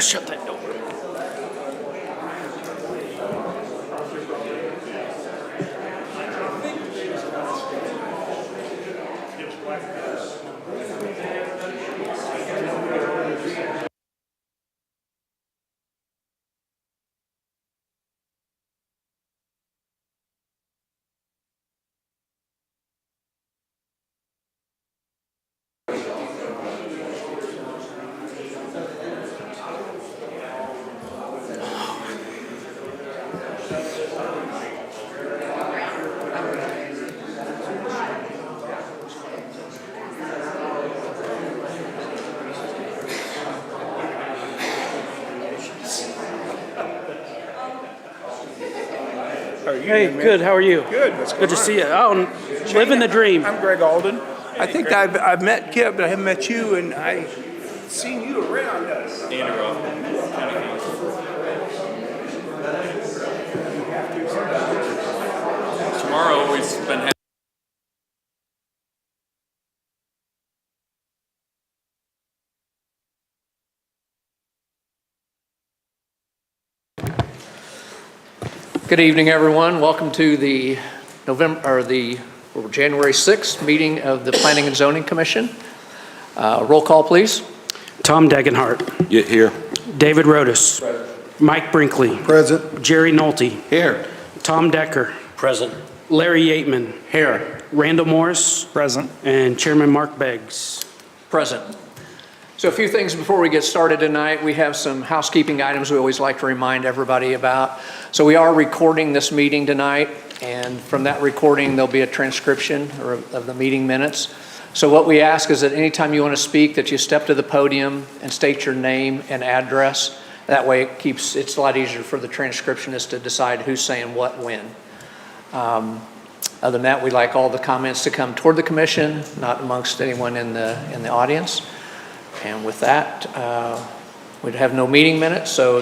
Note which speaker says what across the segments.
Speaker 1: Shut that door. Hey, good. How are you?
Speaker 2: Good. What's going
Speaker 1: Good to
Speaker 2: on?
Speaker 1: see you. Oh, living the dream.
Speaker 2: I'm Greg Alden. I think I've met Kip, but I haven't met you, and I've seen you around us.
Speaker 3: Andy Roth, County Council. Tomorrow we've been having
Speaker 4: Good evening, everyone. Welcome to the January 6th meeting of the Planning and Zoning Commission. Roll call, please.
Speaker 1: Tom Degenhart.
Speaker 5: Get here.
Speaker 1: David Rodas. Mike Brinkley.
Speaker 5: Present.
Speaker 1: Jerry Nolte.
Speaker 5: Here.
Speaker 1: Tom Decker.
Speaker 5: Present.
Speaker 1: Larry Yateman.
Speaker 5: Here.
Speaker 1: Randall Morris.
Speaker 2: Present.
Speaker 1: And Chairman Mark Beggs.
Speaker 4: Present. So a few things before we get started tonight. We have some housekeeping items we always like to remind everybody about. So we are recording this meeting tonight, and from that recording there'll be a transcription of the meeting minutes. So what we ask is that anytime you want to speak, that you step to the podium and state your name and address. That way it's a lot easier for the transcriptionist to decide who's saying what when. Other than that, we like all the comments to come toward the commission, not amongst anyone in the audience. And with that, we'd have no meeting minutes. So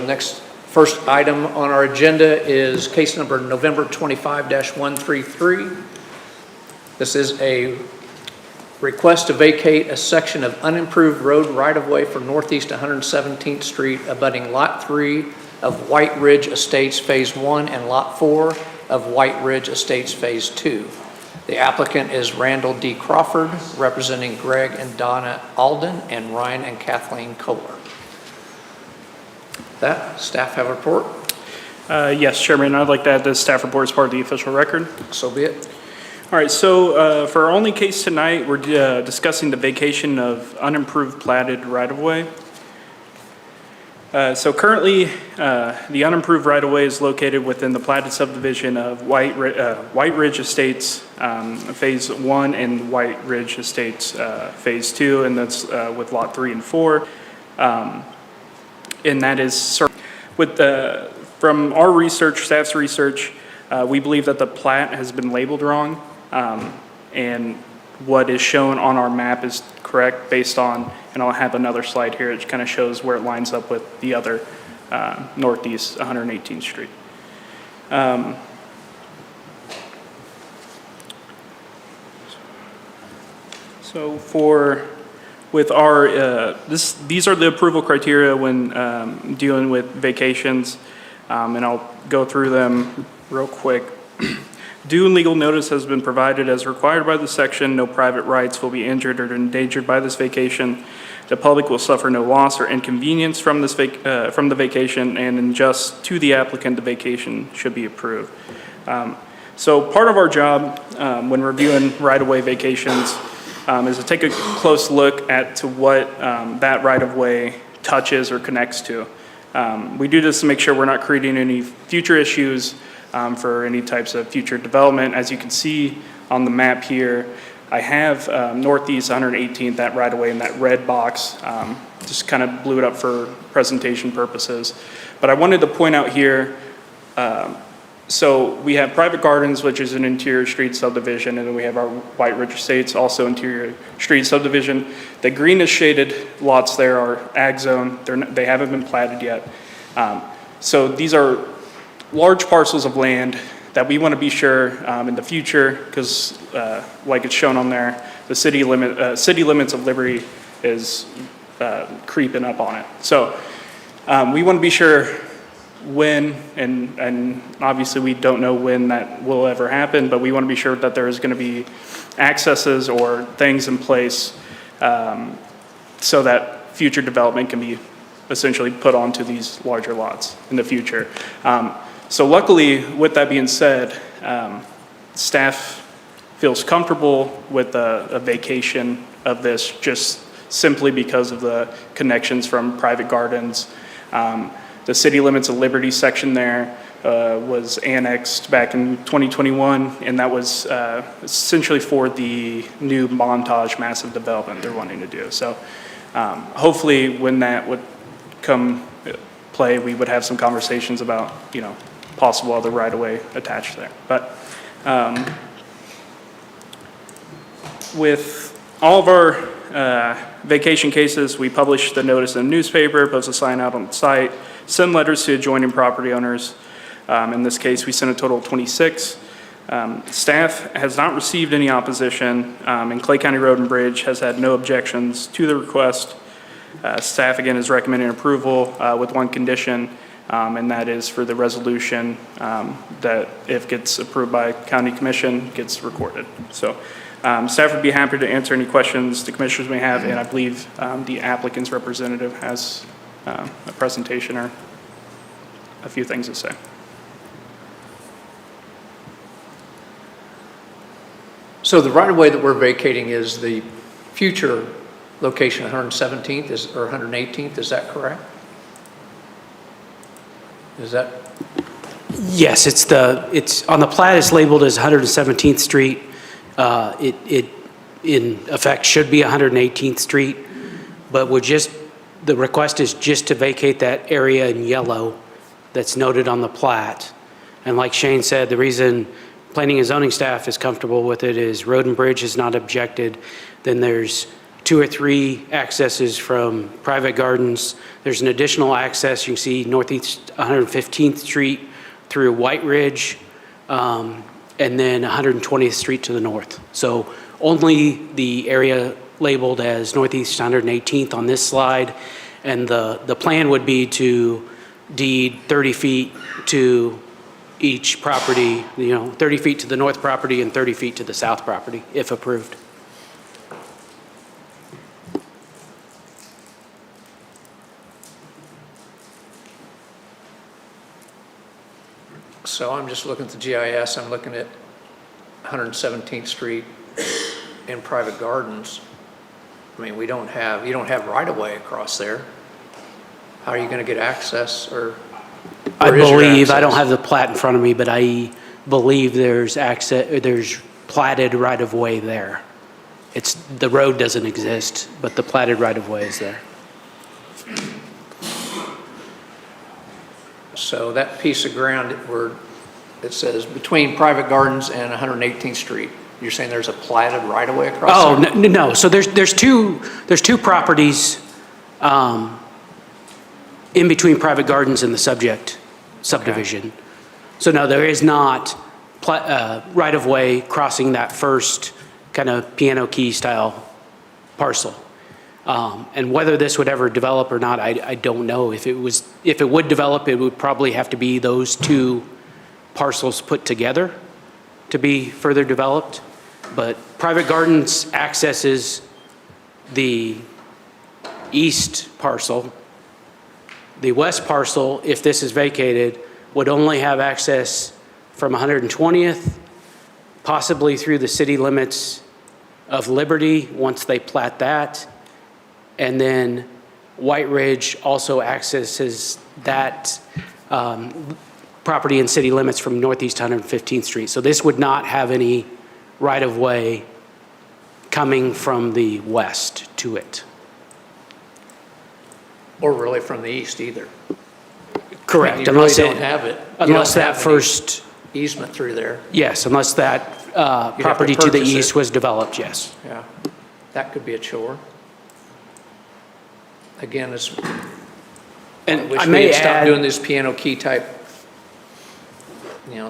Speaker 4: first item on our agenda is case number November 25-133. This is a request to vacate a section of unimproved road right-of-way for Northeast 117th Street abutting Lot 3 of White Ridge Estates Phase 1 and Lot 4 of White Ridge Estates Phase 2. The applicant is Randall D. Crawford, representing Greg and Donna Alden and Ryan and Kathleen Kohler. That, staff have a report?
Speaker 6: Yes, Chairman, I'd like to add the staff report as part of the official record.
Speaker 4: So be it.
Speaker 6: All right, so for our only case tonight, we're discussing the vacation of unimproved platted right-of-way. So currently, the unimproved right-of-way is located within the platted subdivision of White Ridge Estates Phase 1 and White Ridge Estates Phase 2, and that's with Lot 3 and 4. And that is, from our research, staff's research, we believe that the plat has been labeled wrong, and what is shown on our map is correct based on, and I'll have another slide here, it kind of shows where it lines up with the other Northeast 118th Street. So with our, these are the approval criteria when dealing with vacations, and I'll go through them real quick. Due and legal notice has been provided as required by the section. No private rights will be injured or endangered by this vacation. The public will suffer no loss or inconvenience from this from the vacation, and in just to the applicant, the vacation should be approved. So part of our job when reviewing right-of-way vacations is to take a close look at to what that right-of-way touches or connects to. We do this to make sure we're not creating any future issues for any types of future development. As you can see on the map here, I have Northeast 118th, that right away in that red box. Just kind of blew it up for presentation purposes. But I wanted to point out here, so we have Private Gardens, which is an interior street subdivision, and then we have our White Ridge Estates, also interior street subdivision. The greenish shaded lots there are ag zone. They haven't been platted yet. So these are large parcels of land that we want to be sure in the future, because like it's shown on there, the city limits of Liberty is creeping up on it. So We want to be sure when, and obviously we don't know when that will ever happen, but we want to be sure that there is going to be accesses or things in place so that future development can be essentially put onto these larger lots in the future. So luckily, with that being said, staff feels comfortable with a vacation of this just simply because of the connections from private gardens. The city limits of Liberty section there was annexed back in 2021, and that was essentially for the new Montage massive development they're wanting to do. So hopefully when that would come play, we would have some conversations about, possible other right-of-way attached there. But with all of our vacation cases, we publish the notice in the newspaper, post a sign out on the site, send letters to adjoining property owners. In this case, we sent a total of 26. Staff has not received any opposition, and Clay County Road and Bridge has had no objections to the request. Staff, again, is recommending approval with one condition, and that is for the resolution that if gets approved by County Commission, gets recorded. So staff would be happy to answer any questions the commissioners may have, and I believe the applicant's representative has a presentation or a few things to say.
Speaker 4: So the right-of-way that we're vacating is the future location, 117th or 118th, is that correct? Is that?
Speaker 1: Yes, it's on the plat, it's labeled as 117th Street. It in effect should be 118th Street, but the request is just to vacate that area in yellow that's noted on the plat. And like Shane said, the reason planning and zoning staff is comfortable with it is Road and Bridge has not objected. Then there's 2 or 3 accesses from private gardens. There's an additional access, you can see northeast 115th Street through White Ridge, and then 120th Street to the north. So only the area labeled as northeast 118th on this slide, and the plan would be to deed 30 feet to each property, 30 feet to the north property and 30 feet to the south property, if approved.
Speaker 4: So I'm just looking at the GIS, I'm looking at 117th Street in private gardens. I mean, you don't have right-of-way across there. How are you going to get access, or
Speaker 1: I
Speaker 4: where is your
Speaker 1: believe, I don't
Speaker 4: access?
Speaker 1: have the plat in front of me, but I believe there's platted right-of-way there. The road doesn't exist, but the platted right-of-way is there.
Speaker 4: So that piece of ground where it says between private gardens and 118th Street, you're saying there's a platted right-of-way across
Speaker 1: Oh,
Speaker 4: there?
Speaker 1: no, so there's two properties in between private gardens and the subject subdivision. So no, there is not right-of-way crossing that first kind of piano key style parcel. And whether this would ever develop or not, I don't know. If it would develop, it would probably have to be those 2 parcels put together to be further developed. But private gardens accesses the east parcel. The west parcel, if this is vacated, would only have access from 120th, possibly through the city limits of Liberty once they plat that. And then White Ridge also accesses that property and city limits from northeast 115th Street. So this would not have any right-of-way coming from the west to it.
Speaker 4: Or really from the east either?
Speaker 1: Correct.
Speaker 4: You really
Speaker 1: Unless
Speaker 4: don't have it. You
Speaker 1: Unless
Speaker 4: don't
Speaker 1: that
Speaker 4: have any
Speaker 1: first,
Speaker 4: easement through there.
Speaker 1: yes, unless that property to the
Speaker 4: purchase it.
Speaker 1: east was developed, yes.
Speaker 4: Yeah, that could be a chore. Again, I
Speaker 1: And
Speaker 4: wish
Speaker 1: I
Speaker 4: we
Speaker 1: may
Speaker 4: had stopped doing
Speaker 1: add,
Speaker 4: these piano key type,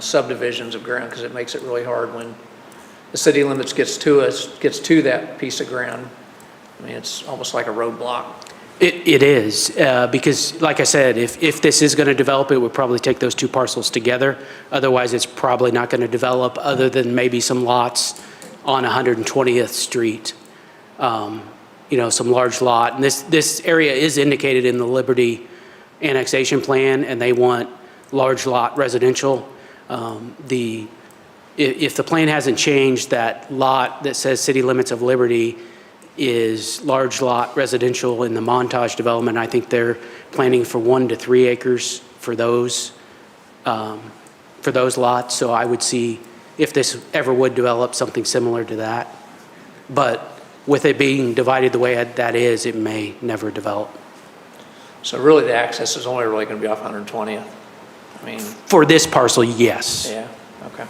Speaker 4: subdivisions of ground, because it makes it really hard when the city limits gets to that piece of ground. I mean, it's almost like a roadblock.
Speaker 1: It is, because like I said, if this is going to develop, it would probably take those two parcels together. Otherwise, it's probably not going to develop other than maybe some lots on 120th Street. Some large lot. And this area is indicated in the Liberty annexation plan, and they want large lot residential. If the plan hasn't changed, that lot that says city limits of Liberty is large lot residential in the Montage development. I think they're planning for 1 to 3 acres for those lots. So I would see if this ever would develop something similar to that. But with it being divided the way that is, it may never develop.
Speaker 4: So really, the access is only really going to be off 120th? I mean,
Speaker 1: For this parcel, yes.
Speaker 4: yeah, okay.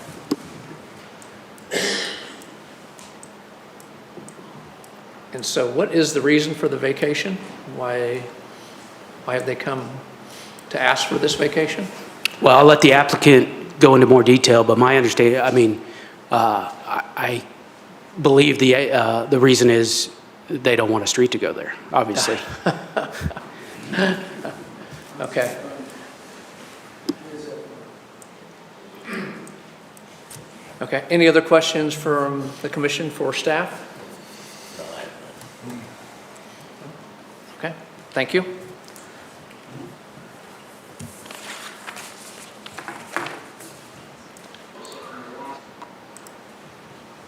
Speaker 4: And so what is the reason for the vacation? Why have they come to ask for this vacation?
Speaker 1: Well, I'll let the applicant go into more detail, but my understanding, I believe the reason is they don't want a street to go there, obviously.
Speaker 4: Okay. Okay, any other questions from the commission for staff? Okay, thank you.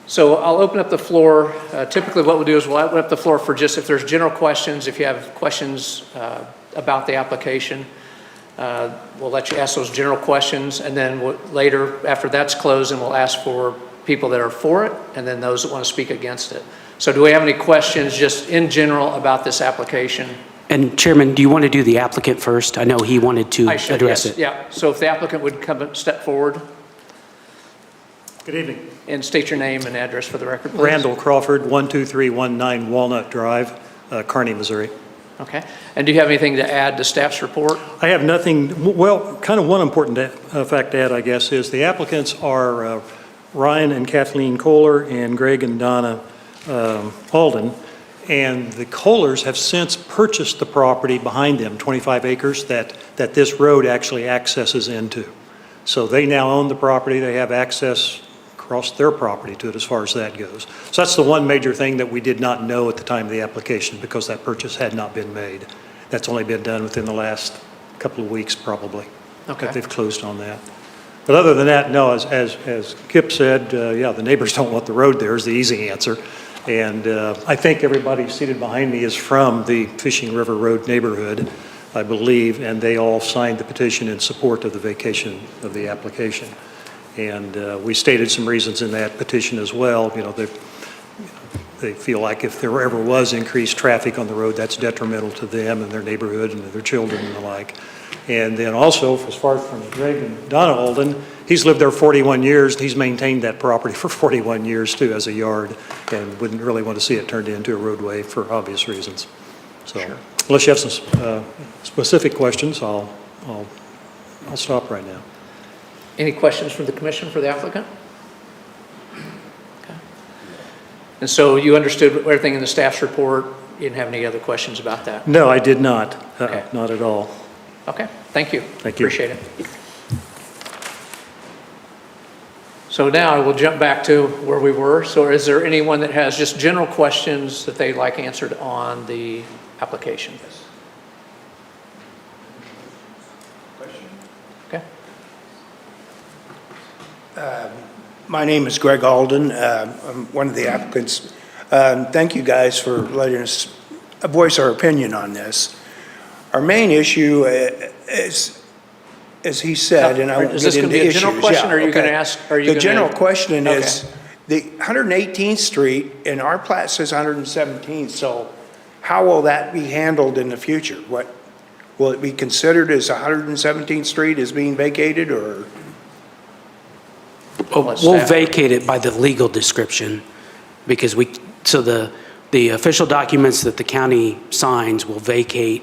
Speaker 4: So I'll open up the floor. Typically what we'll do is we'll open up the floor for just if there's general questions, if you have questions about the application, we'll let you ask those general questions, and then later, after that's closed, and we'll ask for people that are for it, and then those that want to speak against it. So do we have any questions just in general about this application?
Speaker 1: And Chairman, do you want to do the applicant first? I know he wanted to
Speaker 4: I should,
Speaker 1: address
Speaker 4: yes.
Speaker 1: it.
Speaker 4: Yeah, so if the applicant would come and step forward
Speaker 5: Good evening.
Speaker 4: and state your name and address for the record, please.
Speaker 5: Randall Crawford, 12319 Walnut Drive, Kearney, Missouri.
Speaker 4: Okay. And do you have anything to add to staff's report?
Speaker 5: I have nothing, well, kind of one important fact to add, I guess, is the applicants are Ryan and Kathleen Kohler and Greg and Donna Alden. And the Kohlers have since purchased the property behind them, 25 acres, that this road actually accesses into. So they now own the property. They have access across their property to it as far as that goes. So that's the one major thing that we did not know at the time of the application, because that purchase had not been made. That's only been done within the last couple of weeks, probably.
Speaker 4: Okay.
Speaker 5: That they've closed on that. But other than that, no, as Kip said, yeah, the neighbors don't want the road there is the easy answer. And I think everybody seated behind me is from the Fishing River Road neighborhood, I believe, and they all signed the petition in support of the vacation of the application. And we stated some reasons in that petition as well. You know, they feel like if there ever was increased traffic on the road, that's detrimental to them and their neighborhood and their children and the like. And then also, as far as from Greg and Donna Alden, he's lived there 41 years. He's maintained that property for 41 years too as a yard, and wouldn't really want to see it turned into a roadway for obvious reasons. So, sure. Unless you have some specific questions, I'll stop right now.
Speaker 4: Any questions from the commission for the applicant? Okay. And so you understood everything in the staff's report? You didn't have any other questions about that?
Speaker 5: No, I did not.
Speaker 4: Okay.
Speaker 5: Not at all.
Speaker 4: Okay, thank you.
Speaker 5: Thank you.
Speaker 4: Appreciate it. So now I will jump back to where we were. So is there anyone that has just general questions that they'd like answered on the application? Okay.
Speaker 2: My name is Greg Alden. I'm one of the applicants. Thank you guys for letting us voice our opinion on this. Our main issue is, as he said, and I won't
Speaker 4: Is
Speaker 2: get
Speaker 4: this going
Speaker 2: into
Speaker 4: to be a
Speaker 2: issues.
Speaker 4: general question, or are you going to
Speaker 2: okay.
Speaker 4: ask? Are you
Speaker 2: The
Speaker 4: gonna-
Speaker 2: general question is,
Speaker 4: Okay.
Speaker 2: the 118th Street, and our plat says 117th, so how will that be handled in the future? What, will it be considered as 117th Street as being vacated, or?
Speaker 1: We'll vacate it by the legal description, because so the official documents that the county signs will vacate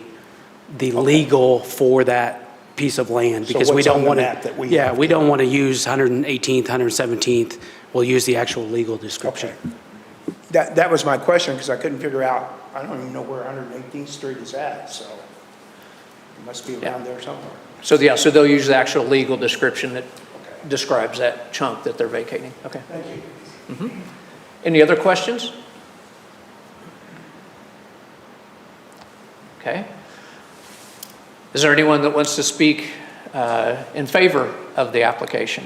Speaker 1: the legal for that piece of land,
Speaker 2: So
Speaker 1: because we
Speaker 2: what's
Speaker 1: don't
Speaker 2: on the
Speaker 1: want
Speaker 2: map that we
Speaker 1: to, yeah,
Speaker 2: have
Speaker 1: we
Speaker 2: to-
Speaker 1: don't want to use 118th, 117th. We'll use the actual legal description.
Speaker 2: Okay. That was my question, because I couldn't figure out I don't even know where 118th Street is at, so it must be around there somewhere.
Speaker 4: So, yeah, so they'll use the actual legal description that describes that chunk that they're vacating. Okay.
Speaker 2: Thank you.
Speaker 4: Any other questions? Okay. Is there anyone that wants to speak in favor of the application?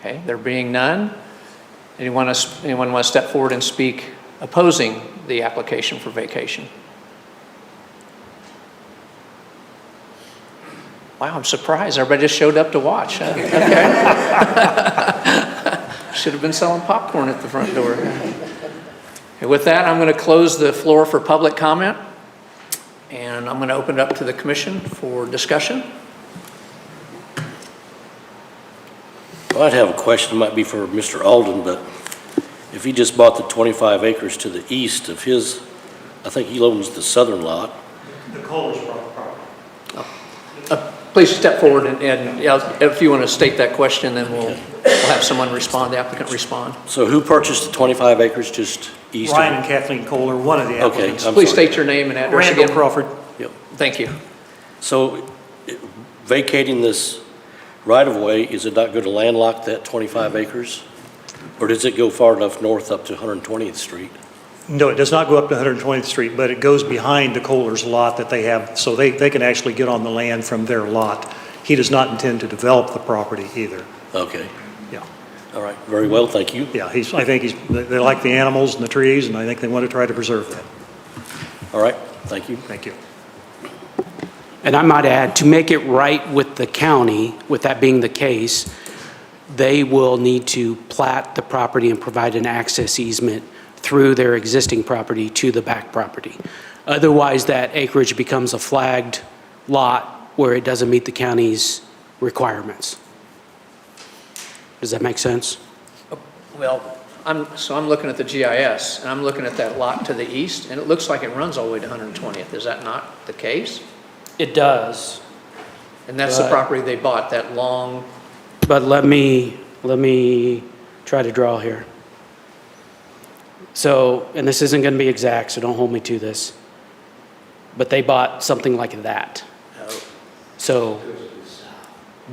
Speaker 4: Okay, there being none, anyone want to step forward and speak opposing the application for vacation? Wow, I'm surprised. Everybody just showed up to watch. Huh? Okay. Should have been selling popcorn at the front door. Okay, with that, I'm going to close the floor for public comment, and I'm going to open it up to the commission for discussion.
Speaker 7: Well, I'd have a question, it might be for Mr. Alden, but if he just bought the 25 acres to the east of his, I think he owns the southern lot.
Speaker 5: The Kohler's property.
Speaker 4: Please step forward and yeah, if you want to state that question, then we'll have someone respond, the applicant respond.
Speaker 7: So who purchased the 25 acres just east
Speaker 5: Ryan
Speaker 7: of
Speaker 5: and Kathleen Kohler, one of the
Speaker 7: Okay,
Speaker 5: applicants.
Speaker 7: I'm
Speaker 4: Please
Speaker 7: sorry.
Speaker 4: state your name and address
Speaker 5: Randall
Speaker 4: again.
Speaker 5: Crawford.
Speaker 7: Yep.
Speaker 4: Thank you.
Speaker 7: So vacating this right-of-way, is it not going to landlock that 25 acres? Or does it go far enough north up to 120th Street?
Speaker 5: No, it does not go up to 120th Street, but it goes behind the Kohler's lot that they have, so they can actually get on the land from their lot. He does not intend to develop the property either.
Speaker 7: Okay,
Speaker 5: Yeah,
Speaker 7: all right, very well, thank you.
Speaker 5: yeah, I think they like the animals and the trees, and I think they want to try to preserve that.
Speaker 7: All right, thank you.
Speaker 5: Thank you.
Speaker 1: And I might add, to make it right with the county, with that being the case, they will need to plat the property and provide an access easement through their existing property to the back property. Otherwise, that acreage becomes a flagged lot where it doesn't meet the county's requirements. Does that make sense?
Speaker 4: Well, I'm looking at the GIS, and I'm looking at that lot to the east, and it looks like it runs all the way to 120th. Is that not the case?
Speaker 1: It does.
Speaker 4: And that's the
Speaker 1: But-
Speaker 4: property they bought, that long,
Speaker 1: But let me try to draw here. So, and this isn't going to be exact, so don't hold me to this. But they bought something like that. So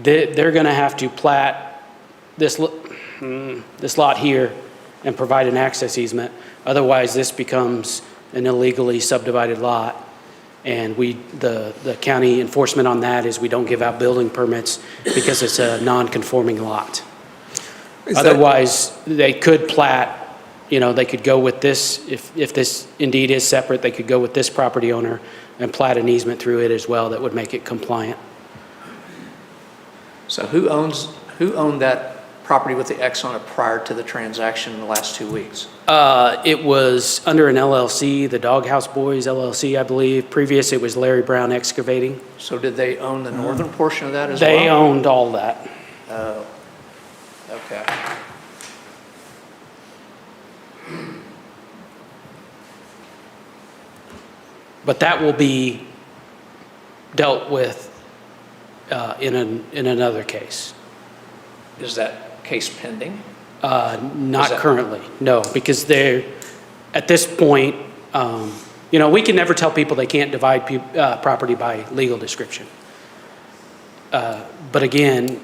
Speaker 1: they're going to have to plat this lot here and provide an access easement. Otherwise, this becomes an illegally subdivided lot. And the county enforcement on that is we don't give out building permits because it's a non-conforming lot. Otherwise, they could plat, they could go with this, if this indeed is separate, they could go with this property owner and plat an easement through it as well that would make it compliant.
Speaker 4: so who owned that property with the X on it prior to the transaction in the last 2 weeks?
Speaker 1: It was under an LLC, the Doghouse Boys LLC, I believe. Previous, it was Larry Brown Excavating.
Speaker 4: So did they own the northern portion of that as well?
Speaker 1: They owned all that.
Speaker 4: Oh, okay.
Speaker 1: But that will be dealt with in another case.
Speaker 4: Is that case pending?
Speaker 1: Not
Speaker 4: Is that-
Speaker 1: currently, no, because they're, at this point, we can never tell people they can't divide property by legal description. But again,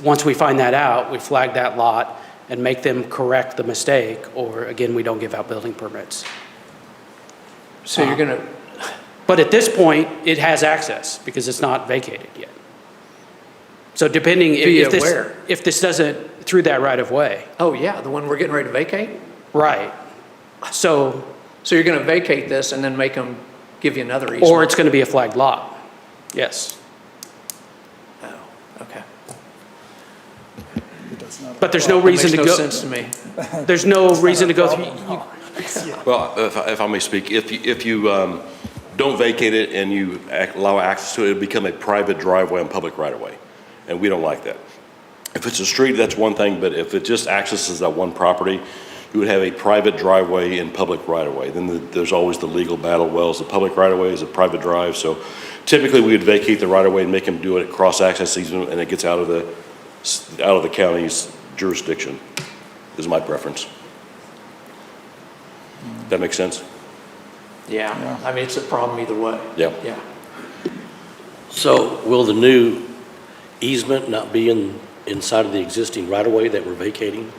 Speaker 1: once we find that out, we flag that lot and make them correct the mistake, or again, we don't give out building permits.
Speaker 4: So you're going to,
Speaker 1: But at this point, it has access because it's not vacated yet. So depending,
Speaker 4: Via
Speaker 1: if this,
Speaker 4: where?
Speaker 1: if this doesn't, through that right of way,
Speaker 4: oh yeah, the one we're getting ready to vacate?
Speaker 1: right. So,
Speaker 4: So you're going to vacate this and then make them give you another easement?
Speaker 1: or it's going to be a flagged lot, yes.
Speaker 4: Oh, okay.
Speaker 1: But there's no
Speaker 4: That
Speaker 1: reason to
Speaker 4: makes no
Speaker 1: go,
Speaker 4: sense to me.
Speaker 1: there's no reason to go through,
Speaker 8: Well, if I may speak, if you don't vacate it and you allow access to it, it'll become a private driveway on public right-of-way, and we don't like that. If it's a street, that's one thing, but if it just accesses that one property, you would have a private driveway in public right-of-way. Then there's always the legal battle, well, is the public right-of-way, is a private drive? So typically, we would vacate the right-of-way and make them do it at cross-access easement, and it gets out of the county's jurisdiction. is my preference. That make sense?
Speaker 4: Yeah, I mean, it's a problem either way.
Speaker 8: Yeah.
Speaker 4: Yeah.
Speaker 7: So will the new easement not be inside of the existing right-of-way that we're vacating?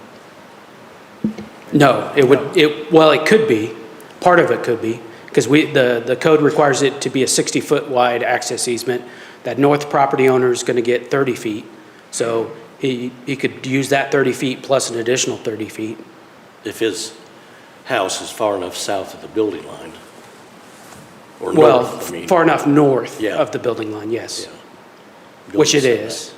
Speaker 1: No, it could be, part of it could be, because the code requires it to be a 60-foot wide access easement. That north property owner is going to get 30 feet, so he could use that 30 feet plus an additional 30 feet.
Speaker 7: If his house is far enough south of the building line? Or
Speaker 1: Well,
Speaker 7: north, I mean.
Speaker 1: far enough north
Speaker 7: Yeah.
Speaker 1: of the building line, yes,
Speaker 7: Yeah.
Speaker 1: which it
Speaker 7: Building
Speaker 1: is.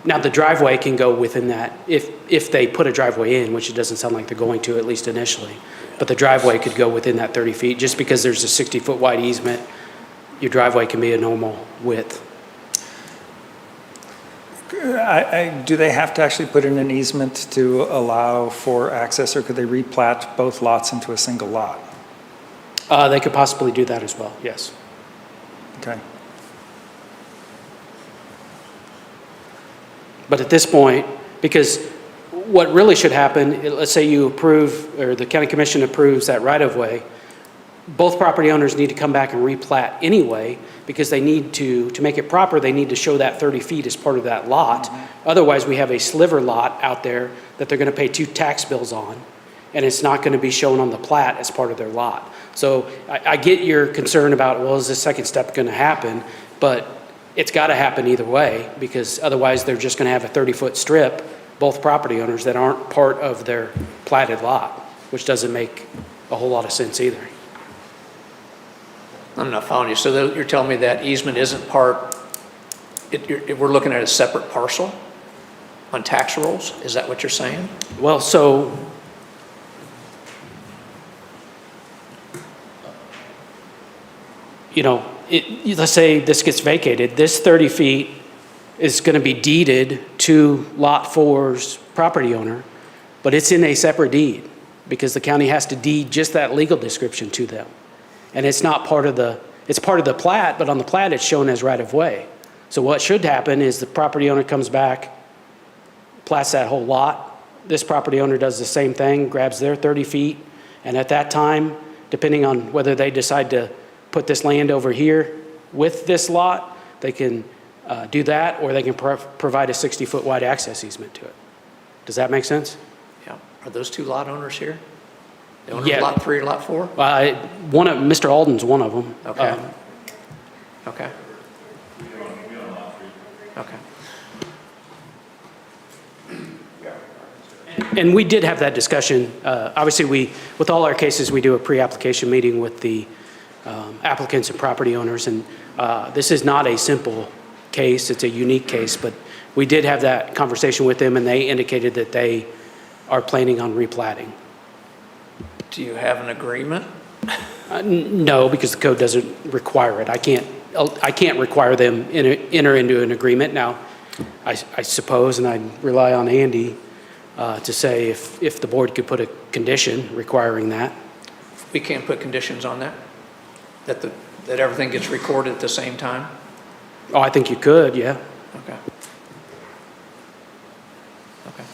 Speaker 1: Now, the driveway can go within that, if they put a driveway in, which it doesn't sound like they're going to, at least initially. But the driveway could go within that 30 feet, just because there's a 60-foot wide easement, your driveway can be a normal width.
Speaker 9: Do they have to actually put in an easement to allow for access, or could they replat both lots into a single lot?
Speaker 1: They could possibly do that as well, yes.
Speaker 9: Okay.
Speaker 1: But at this point, because what really should happen, let's say you approve, or the county commission approves that right-of-way, both property owners need to come back and replat anyway, because they need to make it proper, they need to show that 30 feet as part of that lot. Otherwise, we have a sliver lot out there that they're going to pay 2 tax bills on, and it's not going to be shown on the plat as part of their lot. So I get your concern about, well, is this second step going to happen? But it's got to happen either way, because otherwise they're just going to have a 30-foot strip, both property owners, that aren't part of their platted lot, which doesn't make a whole lot of sense either.
Speaker 4: I'm not following you. So you're telling me that easement isn't part, we're looking at a separate parcel on tax rolls? Is that what you're saying?
Speaker 1: Well, so let's say this gets vacated, this 30 feet is going to be deeded to Lot 4's property owner, but it's in a separate deed because the county has to deed just that legal description to them. And it's not part of it's part of the plat, but on the plat it's shown as right-of-way. So what should happen is the property owner comes back, plats that whole lot. This property owner does the same thing, grabs their 30 feet, and at that time, depending on whether they decide to put this land over here with this lot, they can do that, or they can provide a 60-foot wide access easement to it. Does that make sense?
Speaker 4: Yeah. Are those 2 lot owners here? The owner
Speaker 1: Yeah.
Speaker 4: of Lot 3 or Lot 4?
Speaker 1: Mr. Alden's one of them.
Speaker 4: Okay. Okay. Okay.
Speaker 1: And we did have that discussion. Obviously, with all our cases, we do a pre-application meeting with the applicants and property owners, and this is not a simple case. It's a unique case, but we did have that conversation with them, and they indicated that they are planning on replatting.
Speaker 4: Do you have an agreement?
Speaker 1: No, because the code doesn't require it. I can't require them enter into an agreement. Now, I suppose, and I rely on Andy to say if the board could put a condition requiring that.
Speaker 4: We can't put conditions on that? That everything gets recorded at the same time?
Speaker 1: Oh, I think you could, yeah.
Speaker 4: Okay. Okay.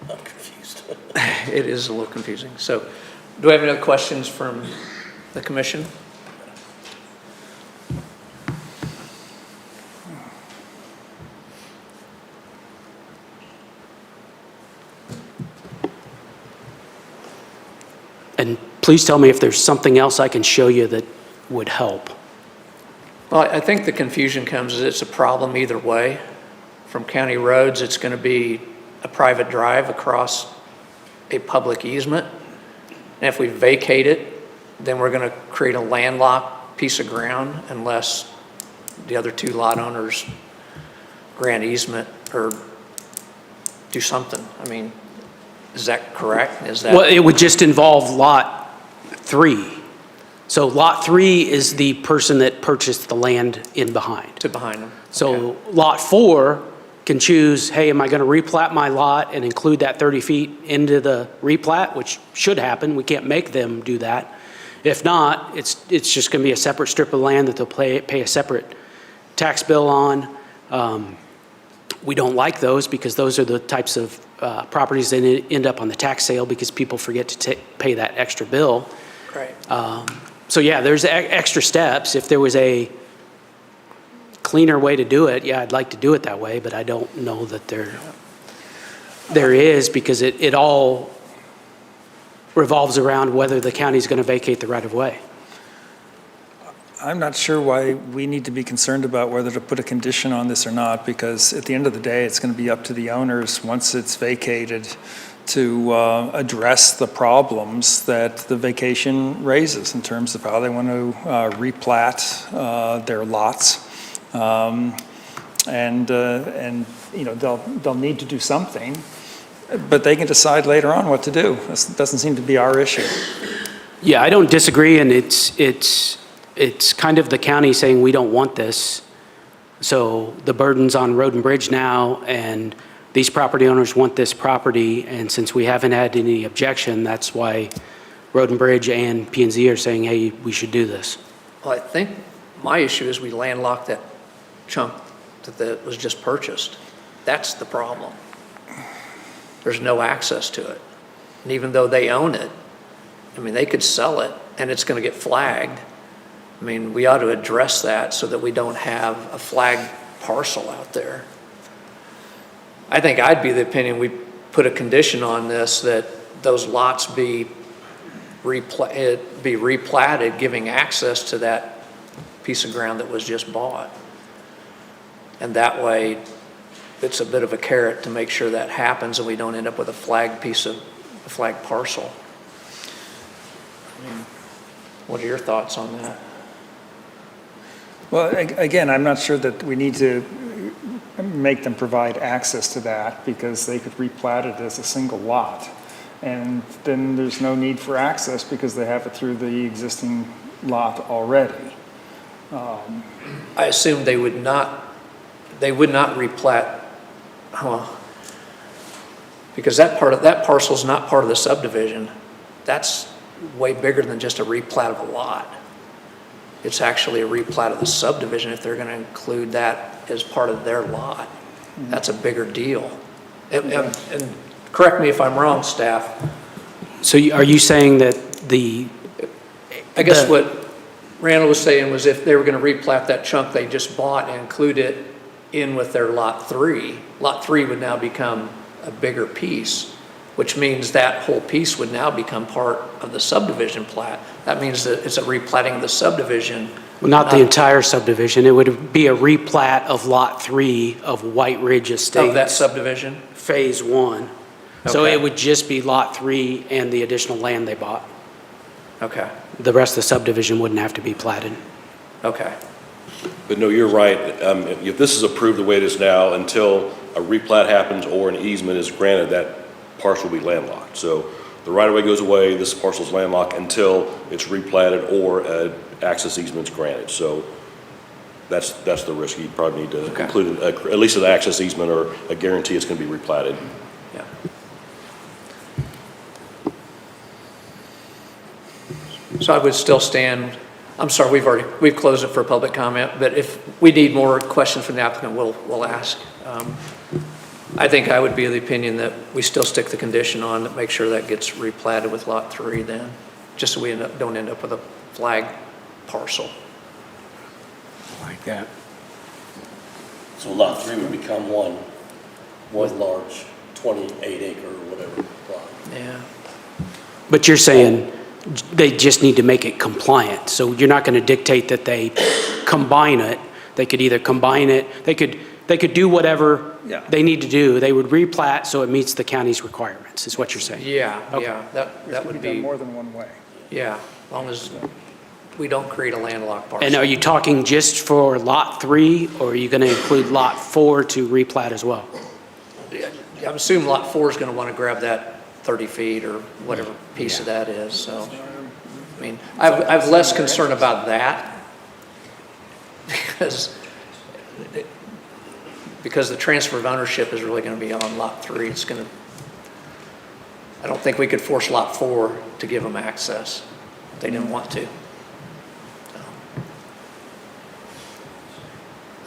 Speaker 7: I'm confused.
Speaker 4: It is a little confusing. So do we have any other questions from the commission?
Speaker 1: And please tell me if there's something else I can show you that would help.
Speaker 4: Well, I think the confusion comes is it's a problem either way. From county roads, it's going to be a private drive across a public easement. And if we vacate it, then we're going to create a landlocked piece of ground unless the other 2 lot owners grant easement or do something. I mean, is that correct? Is that?
Speaker 1: Well, it would just involve Lot 3. So Lot 3 is the person that purchased the land in behind.
Speaker 4: To behind them.
Speaker 1: So
Speaker 4: Okay.
Speaker 1: Lot 4 can choose, hey, am I going to replat my lot and include that 30 feet into the replat, which should happen. We can't make them do that. If not, it's just going to be a separate strip of land that they'll pay a separate tax bill on. We don't like those because those are the types of properties that end up on the tax sale because people forget to pay that extra bill.
Speaker 4: Right.
Speaker 1: So yeah, there's extra steps. If there was a cleaner way to do it, yeah, I'd like to do it that way, but I don't know that there is, because it all revolves around whether the county's going to vacate the right-of-way.
Speaker 9: I'm not sure why we need to be concerned about whether to put a condition on this or not, because at the end of the day, it's going to be up to the owners, once it's vacated, to address the problems that the vacation raises in terms of how they want to replat their lots. And you know, they'll need to do something, but they can decide later on what to do. This doesn't seem to be our issue.
Speaker 1: Yeah, I don't disagree, and it's kind of the county saying we don't want this. So the burden's on Road and Bridge now, and these property owners want this property, and since we haven't had any objection, that's why Road and Bridge and P&Z are saying, hey, we should do this.
Speaker 4: Well, I think my issue is we landlocked that chunk that was just purchased. That's the problem. There's no access to it. And even though they own it, I mean, they could sell it and it's going to get flagged. I mean, we ought to address that so that we don't have a flagged parcel out there. I think I'd be the opinion we put a condition on this that those lots be replatted, giving access to that piece of ground that was just bought. And that way, it's a bit of a carrot to make sure that happens and we don't end up with a flagged parcel. What are your thoughts on that?
Speaker 9: Well, again, I'm not sure that we need to make them provide access to that, because they could replat it as a single lot. And then there's no need for access because they have it through the existing lot already.
Speaker 4: I assume they would not replat, because that parcel's not part of the subdivision. That's way bigger than just a replat of a lot. It's actually a replat of the subdivision if they're going to include that as part of their lot. That's a bigger deal. And correct me if I'm wrong, staff.
Speaker 1: So are you saying that
Speaker 4: I guess what Randall was saying was if they were going to replat that chunk they just bought and include it in with their lot 3, lot 3 would now become a bigger piece, which means that whole piece would now become part of the subdivision plat. That means that it's a replatting of the subdivision.
Speaker 1: well, not the entire subdivision, it would be a replat of Lot 3 of White Ridge Estates.
Speaker 4: Of that subdivision?
Speaker 1: Phase 1. So
Speaker 4: Okay.
Speaker 1: it would just be Lot 3 and the additional land they bought.
Speaker 4: Okay,
Speaker 1: The rest of the subdivision wouldn't have to be platted.
Speaker 4: okay.
Speaker 8: But no, you're right. If this is approved the way it is now, until a replat happens or an easement is granted, that parcel will be landlocked. So the right-of-way goes away, this parcel's landlocked until it's replatted or an access easement's granted. So that's the risk. You probably need to include at least an access easement or a guarantee it's going to be replatted.
Speaker 4: Yeah. So I would still stand, I'm sorry, we've closed it for public comment, but if we need more questions from the applicant, we'll ask. I think I would be of the opinion that we still stick the condition on to make sure that gets replatted with Lot 3 then, just so we don't end up with a flagged parcel.
Speaker 1: Like that.
Speaker 7: So lot 3 would become one large 28 acre or whatever lot.
Speaker 4: Yeah.
Speaker 1: But you're saying they just need to make it compliant. So you're not going to dictate that they combine it. They could either combine it, they could do whatever
Speaker 9: Yeah.
Speaker 1: they need to do. They would replat so it meets the county's requirements, is what you're saying.
Speaker 4: Yeah,
Speaker 1: Okay.
Speaker 4: yeah, that would
Speaker 9: done
Speaker 4: be,
Speaker 9: more than one way.
Speaker 4: yeah, as long as we don't create a landlocked parcel.
Speaker 1: And are you talking just for Lot 3, or are you going to include Lot 4 to replat as well?
Speaker 4: I'm assuming Lot 4 is going to want to grab that 30 feet or whatever piece of that is, so. I mean, I have less concern about that because the transfer of ownership is really going to be on Lot 3. It's going to, I don't think we could force Lot 4 to give them access. They didn't want to. So.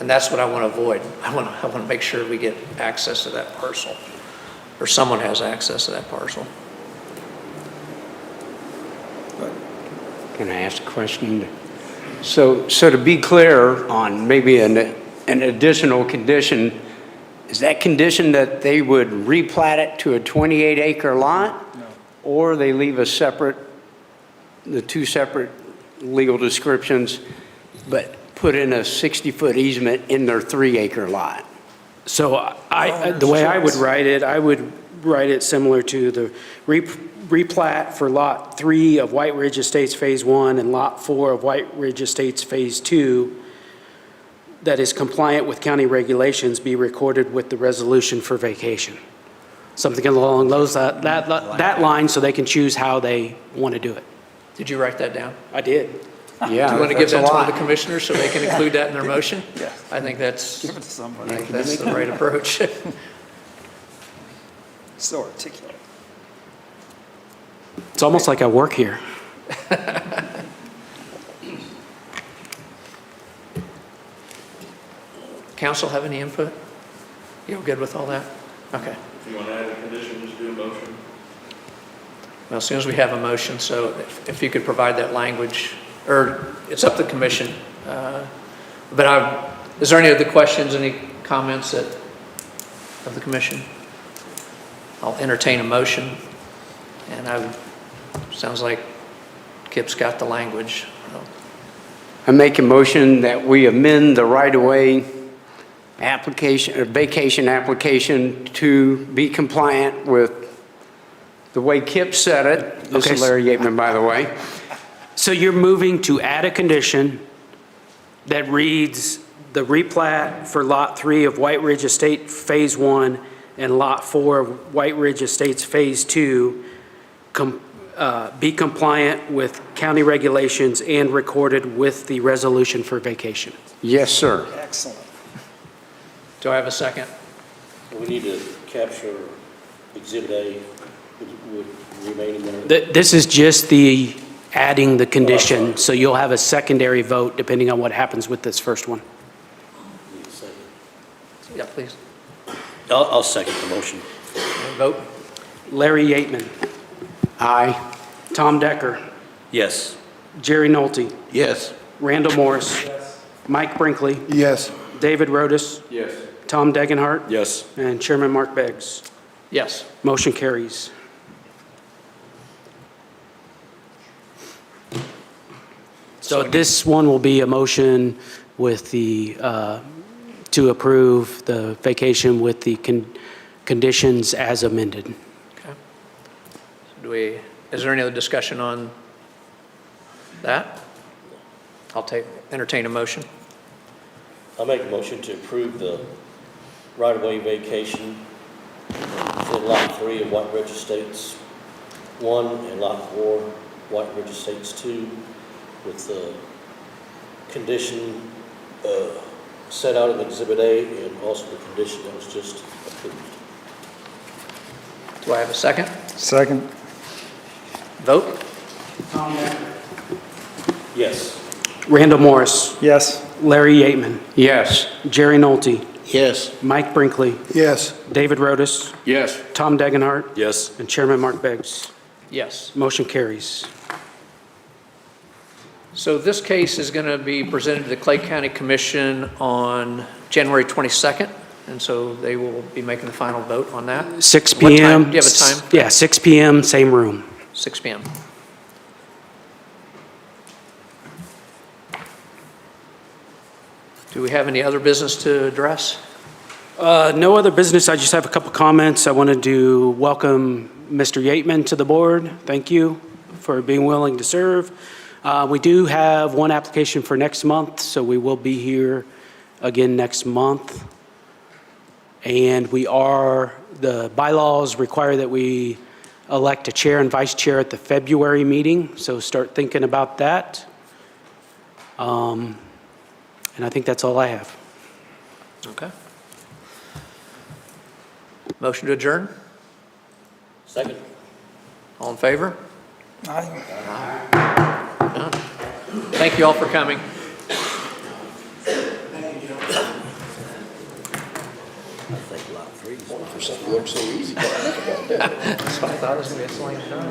Speaker 4: And that's what I want to avoid. I want to make sure we get access to that parcel, or someone has access to that parcel.
Speaker 10: Can I ask a question? So to be clear on maybe an additional condition, is that condition that they would replat it to a 28-acre lot? No. Or they leave the two separate legal descriptions, but put in a 60-foot easement in their 3-acre lot?
Speaker 1: So the way I would write it similar to the replat for Lot 3 of White Ridge Estates Phase 1 and Lot 4 of White Ridge Estates Phase 2 that is compliant with county regulations be recorded with the resolution for vacation. Something along that line so they can choose how they want to do it.
Speaker 4: Did you write that down?
Speaker 1: I did.
Speaker 10: Yeah,
Speaker 4: Do you want to give
Speaker 10: that's a
Speaker 4: that to one
Speaker 10: lot.
Speaker 4: of the commissioners so they can include that in their motion?
Speaker 9: Yeah.
Speaker 4: I think that's,
Speaker 9: Give it to somebody.
Speaker 4: that's the right approach.
Speaker 9: So articulate.
Speaker 1: It's almost like I work here.
Speaker 4: Council have any input? You good with all that? Okay.
Speaker 8: If you want to add a condition, just do a motion.
Speaker 4: Well, as soon as we have a motion, so if you could provide that language, or it's up to the commission. Is there any other questions, any comments of the commission? I'll entertain a motion. And sounds like Kip's got the language.
Speaker 10: I make a motion that we amend the right-of-way application, or vacation application to be compliant with the way Kip said it. This
Speaker 1: Okay.
Speaker 10: is Larry Yateman, by the way.
Speaker 1: So you're moving to add a condition that reads the replat for Lot 3 of White Ridge Estate Phase 1 and Lot 4 of White Ridge Estates Phase 2 be compliant with county regulations and recorded with the resolution for vacation.
Speaker 10: Yes, sir.
Speaker 9: Excellent.
Speaker 4: Do I have a second?
Speaker 7: We need to capture Exhibit A with remaining there.
Speaker 1: This is just the adding the condition, so you'll have a secondary vote depending on what happens with this first one.
Speaker 7: Need a second.
Speaker 4: Yeah, please.
Speaker 7: I'll second the motion.
Speaker 4: Vote?
Speaker 1: Larry Yateman.
Speaker 10: Aye.
Speaker 1: Tom Decker.
Speaker 7: Yes.
Speaker 1: Jerry Nolte.
Speaker 8: Yes.
Speaker 1: Randall Morris. Mike Brinkley.
Speaker 2: Yes.
Speaker 1: David Rotis.
Speaker 8: Yes.
Speaker 1: Tom Degenhart.
Speaker 8: Yes.
Speaker 1: And Chairman Mark Beggs.
Speaker 4: Yes.
Speaker 1: Motion carries. So this one will be a motion with the, to approve the vacation with the conditions as amended.
Speaker 4: Okay. Is there any other discussion on that? I'll entertain a motion.
Speaker 7: I'll make a motion to approve the right-of-way vacation for Lot 3 of White Ridge Estates 1 and Lot 4, White Ridge Estates 2, with the condition set out in Exhibit A and also the condition that was just approved.
Speaker 4: Do I have a second?
Speaker 9: Second.
Speaker 4: Vote?
Speaker 7: Yes.
Speaker 1: Randall Morris.
Speaker 9: Yes.
Speaker 1: Larry Yateman.
Speaker 10: Yes.
Speaker 1: Jerry Nolte.
Speaker 7: Yes.
Speaker 1: Mike Brinkley.
Speaker 2: Yes.
Speaker 1: David Rotis.
Speaker 8: Yes.
Speaker 1: Tom Degenhart.
Speaker 8: Yes.
Speaker 1: And Chairman Mark Beggs.
Speaker 4: Yes.
Speaker 1: Motion carries.
Speaker 4: So this case is going to be presented to the Clay County Commission on January 22nd, and so they will be making the final vote on that.
Speaker 1: 6
Speaker 4: What time?
Speaker 1: PM.
Speaker 4: Do you have a time?
Speaker 1: Yeah, 6 PM, same room.
Speaker 4: 6 p.m. Do we have any other business to address?
Speaker 1: No other business. I just have a couple comments. I wanted to welcome Mr. Yateman to the board. Thank you for being willing to serve. We do have one application for next month, so we will be here again next month. And the bylaws require that we elect a chair and vice chair at the February meeting, so start thinking about that. And I think that's all I have.
Speaker 4: Okay. Motion to adjourn?
Speaker 7: Second.
Speaker 4: All in favor?
Speaker 9: Aye.
Speaker 4: Done. Thank you all for coming.
Speaker 7: I think lot 3 is fine.
Speaker 8: For something that looks so easy.
Speaker 4: That's what I thought it was going to be a slam dunk.